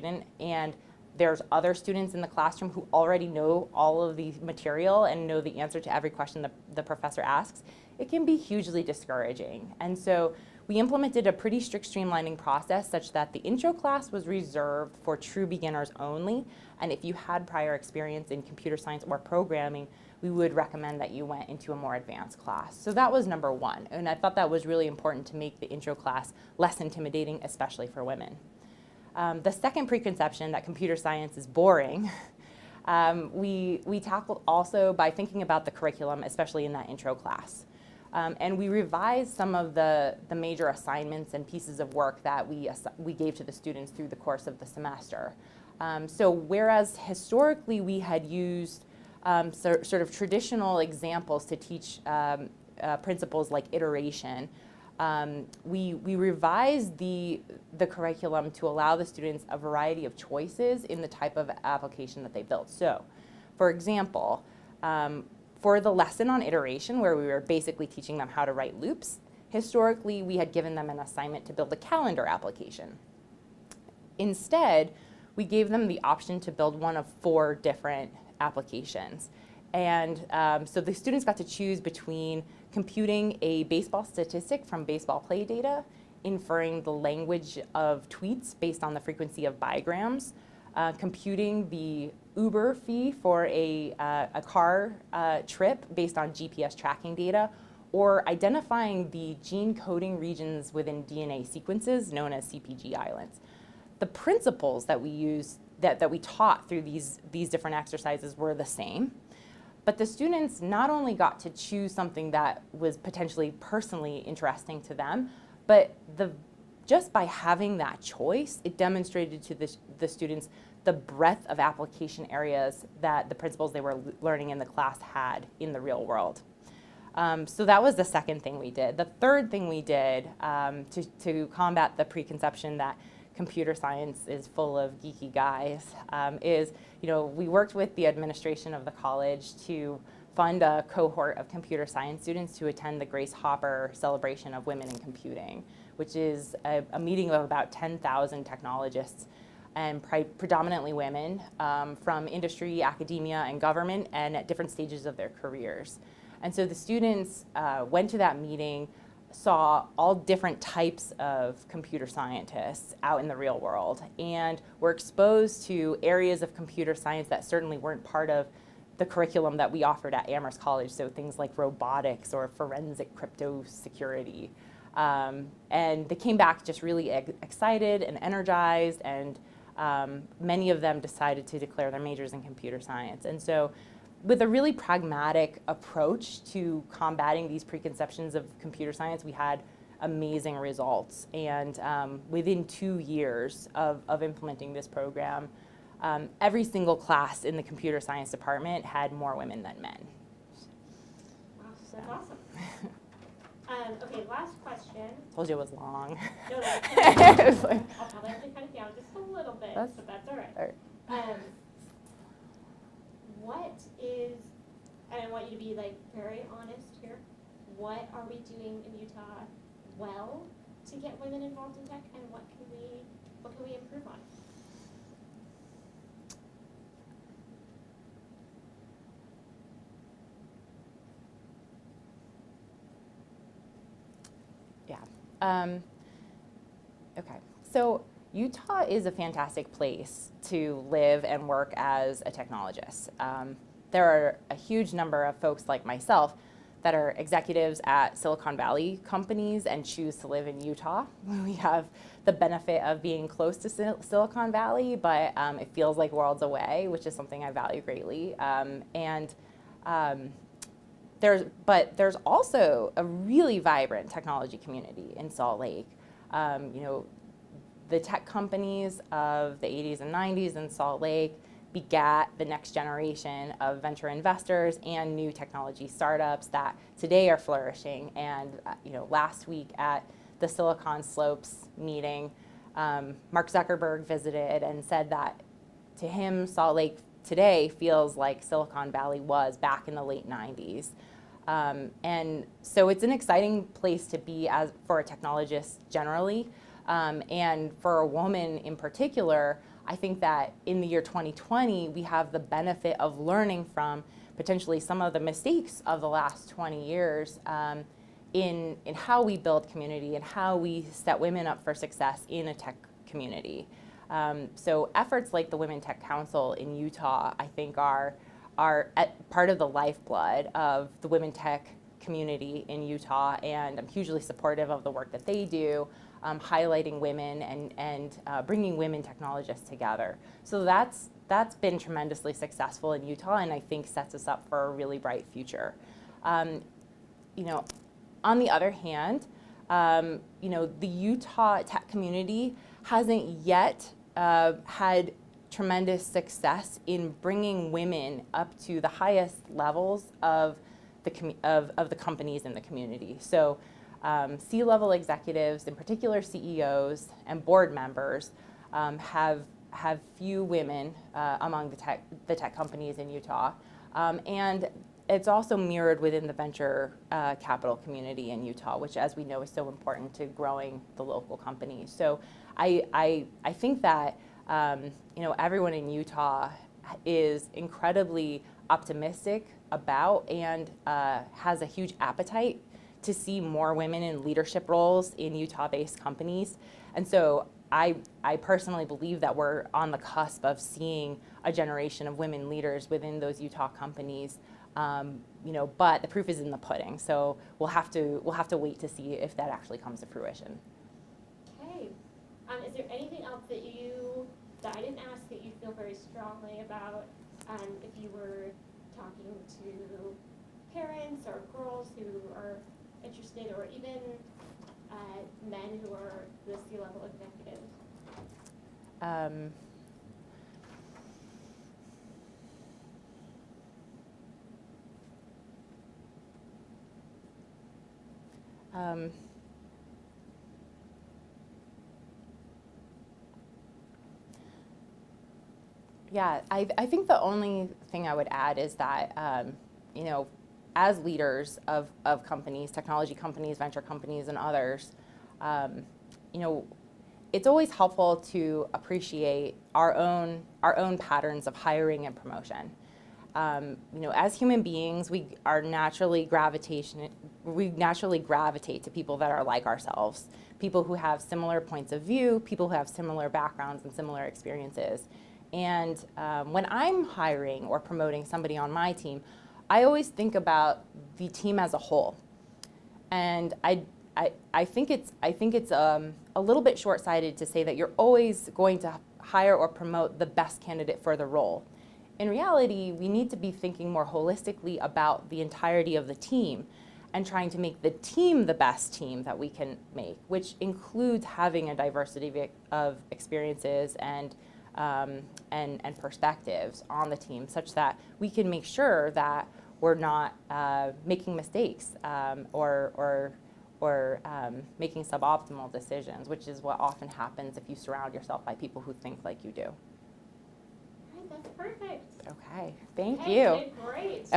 student and there's other students in the classroom who already know all of the material and know the answer to every question the professor asks, it can be hugely discouraging. And so we implemented a pretty strict streamlining process such that the intro class was reserved for true beginners only. And if you had prior experience in computer science or programming, we would recommend that you went into a more advanced class. So that was number one. And I thought that was really important to make the intro class less intimidating, especially for women. The second preconception, that computer science is boring, we tackled also by thinking about the curriculum, especially in that intro class. And we revised some of the major assignments and pieces of work that we gave to the students through the course of the semester. So whereas historically we had used sort of traditional examples to teach principles like iteration, we revised the curriculum to allow the students a variety of choices in the type of application that they built. So, for example, for the lesson on iteration, where we were basically teaching them how to write loops, historically we had given them an assignment to build a calendar application. Instead, we gave them the option to build one of 4 different applications. And so the students got to choose between computing a baseball statistic from baseball play data, inferring the language of tweets based on the frequency of bigrams, computing the Uber fee for a car trip based on GPS tracking data, or identifying the gene coding regions within DNA sequences known as CPG islands. The principles that we used, that we taught through these different exercises were the same. But the students not only got to choose something that was potentially personally interesting to them, but just by having that choice, it demonstrated to the students the breadth of application areas that the principles they were learning in the class had in the real world. So that was the second thing we did. The third thing we did to combat the preconception that computer science is full of geeky guys is, we worked with the administration of the college to fund a cohort of computer science students to attend the Grace Hopper Celebration of Women in Computing, which is a meeting of about 10,000 technologists and predominantly women from industry, academia, and government, and at different stages of their careers. And so the students went to that meeting, saw all different types of computer scientists out in the real world, and were exposed to areas of computer science that certainly weren't part of the curriculum that we offered at Amherst College, so things like robotics or forensic crypto security. And they came back just really excited and energized, and many of them decided to declare their majors in computer science. And so with a really pragmatic approach to combating these preconceptions of computer science, we had amazing results. And within 2 years of implementing this program, every single class in the computer science department had more women than men. Wow, that's awesome. Okay, last question. Told you it was long. No, that's like, I'll probably have to cut it down just a little bit, but that's all right. What is, and I want you to be like very honest here, what are we doing in Utah well to get women involved in tech, and what can we improve on? Yeah. Okay. So Utah is a fantastic place to live and work as a technologist. There are a huge number of folks like myself that are executives at Silicon Valley companies and choose to live in Utah. We have the benefit of being close to Silicon Valley, but it feels like worlds away, which is something I value greatly. There's also a really vibrant technology community in Salt Lake. The tech companies of the 80s and 90s in Salt Lake begat the next generation of venture investors and new technology startups that today are flourishing. And last week at the Silicon Slopes meeting, Mark Zuckerberg visited and said that to him, Salt Lake today feels like Silicon Valley was back in the late 90s. And so it's an exciting place to be for a technologist generally. And for a woman in particular, I think that in the year 2020, we have the benefit of learning from potentially some of the mistakes of the last 20 years in how we build community and how we set women up for success in a tech community. So efforts like the Women Tech Council in Utah, I think, are part of the lifeblood of the women tech community in Utah, and I'm hugely supportive of the work that they do, highlighting women and bringing women technologists together. So that's been tremendously successful in Utah, and I think sets us up for a really bright future. You know, on the other hand, you know, the Utah tech community hasn't yet had tremendous success in bringing women up to the highest levels of the companies in the community. So C-level executives, in particular CEOs and board members, have few women among the tech companies in Utah. And it's also mirrored within the venture capital community in Utah, which, as we know, is so important to growing the local companies. So I think that you know, everyone in Utah is incredibly optimistic about and has a huge appetite to see more women in leadership roles in Utah-based companies. And so I personally believe that we're on the cusp of seeing a generation of women leaders within those Utah companies. You know, but the proof is in the pudding. So we'll have to wait to see if that actually comes to fruition. Okay. Is there anything else that I didn't ask that you feel very strongly about if you were talking to parents or girls who are interested, or even men who are the C-level executives? Yeah, I think the only thing I would add is that, you know, as leaders of companies, technology companies, venture companies, and others, you know, it's always helpful to appreciate our own patterns of hiring and promotion. You know, as human beings, we naturally gravitate to people that are like ourselves, people who have similar points of view, people who have similar backgrounds and similar experiences. And when I'm hiring or promoting somebody on my team, I always think about the team as a whole. And I think it's a little bit short-sighted to say that you're always going to hire or promote the best candidate for the role. In reality, we need to be thinking more holistically about the entirety of the team and trying to make the team the best team that we can make, which includes having a diversity of experiences and perspectives on the team, such that we can make sure that we're not making mistakes or making suboptimal decisions, which is what often happens if you surround yourself by people who think like you do. All right, that's perfect. Okay, thank Okay, you. you did great.